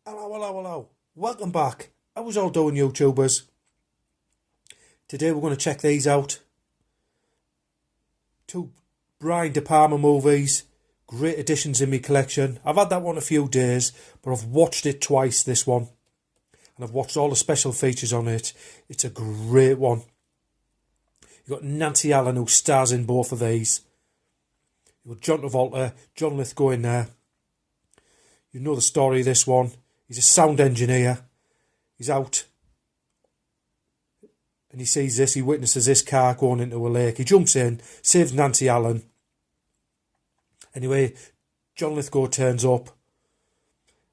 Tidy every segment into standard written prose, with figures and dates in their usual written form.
Hello, hello, hello. Welcome back. How was all doing, YouTubers? Today we're going to check these out. Two Brian De Palma movies. Great additions in my collection. I've had that one a few days, but I've watched it twice, this one. And I've watched all the special features on it. It's a great one. You've got Nancy Allen, who stars in both of these. You've got John Travolta, John Lithgow in there. You know the story of this one. He's a sound engineer. He's out and he sees this. He witnesses this car going into a lake. He jumps in, saves Nancy Allen. Anyway, John Lithgow turns up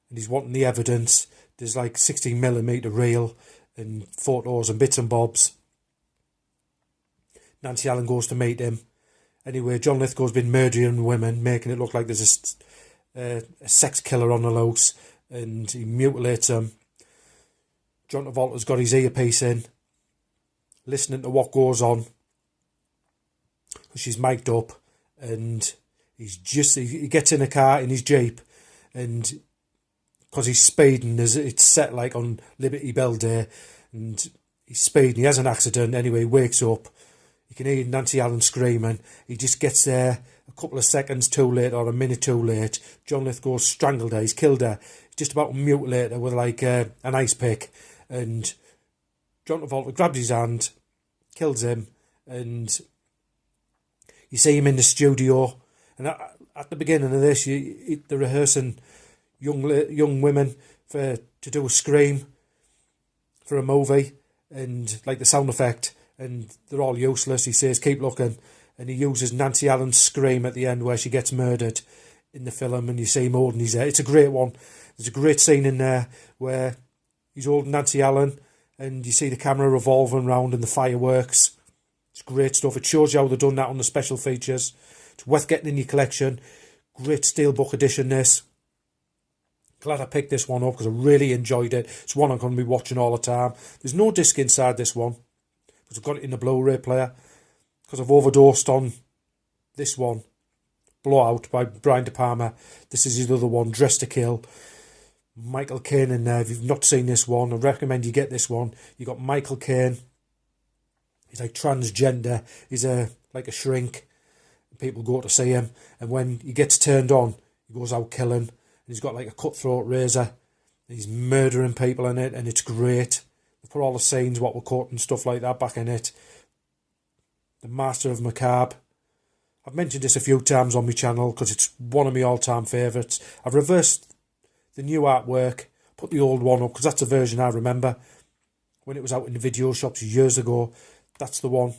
and he's wanting the evidence. There's like 16mm reel and photos and bits and bobs. Nancy Allen goes to meet him. Anyway, John Lithgow's been murdering women, making it look like there's a sex killer on the loose, and he mutilates them. John Travolta's got his earpiece in, listening to what goes on, because she's mic'd up, and he gets in a car in his Jeep, and because he's speeding, it's set like on Liberty Bell Day, and he's speeding, he has an accident. Anyway, he wakes up, you can hear Nancy Allen screaming. He just gets there a couple of seconds too late, or a minute too late. John Lithgow's strangled her, he's killed her, he's just about to mutilate her with like an ice pick, and John Travolta grabs his hand, kills him, and you see him in the studio. And at the beginning of this, they're rehearsing young women to do a scream for a movie, and like the sound effect, and they're all useless. He says, keep looking, and he uses Nancy Allen's scream at the end where she gets murdered in the film, and you see him holding his head. It's a great one. There's a great scene in there where he's holding Nancy Allen, and you see the camera revolving around and the fireworks. It's great stuff. It shows you how they've done that on the special features. It's worth getting in your collection. Great steelbook edition, this. Glad I picked this one up because I really enjoyed it. It's one I'm going to be watching all the time. There's no disc inside this one, because I've got it in the Blu-ray player, because I've overdosed on this one, Blowout by Brian De Palma. This is his other one, Dress to Kill. Michael Caine in there. If you've not seen this one, I recommend you get this one. You got Michael Caine. He's like transgender. He's like a shrink. People go to see him, and when he gets turned on, he goes out killing. And he's got like a cutthroat razor. He's murdering people in it, and it's great. They put all the scenes, what were cut and stuff like that back in it. The Master of Macabre. I've mentioned this a few times on my channel because it's one of my all-time favourites. I've reversed the new artwork, put the old one up because that's the version I remember when it was out in the video shops years ago. That's the one.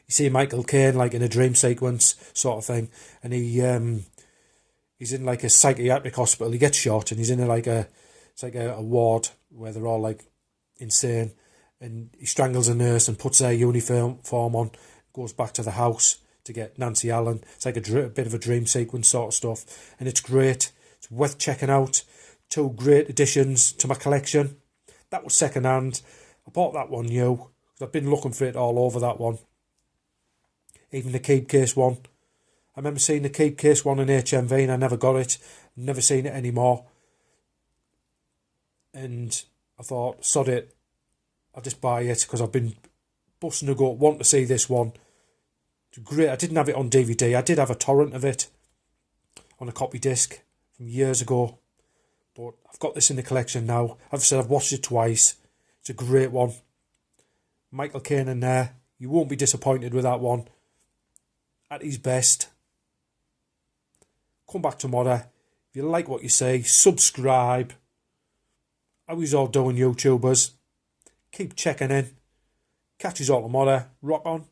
You see Michael Caine like in a dream sequence sort of thing, and he's in like a psychiatric hospital. He gets shot, and he's in a ward where they're all like insane, and he strangles a nurse and puts their uniform on, goes back to the house to get Nancy Allen. It's like a bit of a dream sequence sort of stuff, and it's great. It's worth checking out. Two great additions to my collection. That was second hand. I bought that one new because I've been looking for it all over, that one. Even the keep case one. I remember seeing the keep case one in HMV and I never got it. Never seen it anymore. And I thought, sod it, I'll just buy it because I've been busting a gut, wanting to see this one. It's great. I didn't have it on DVD. I did have a torrent of it on a copy disc from years ago. But I've got this in the collection now. I've said I've watched it twice. It's a great one. Michael Caine in there. You won't be disappointed with that one. At his best. Come back tomorrow. If you like what you see, subscribe. How is all doing, YouTubers? Keep checking in. Catch us all tomorrow. Rock on.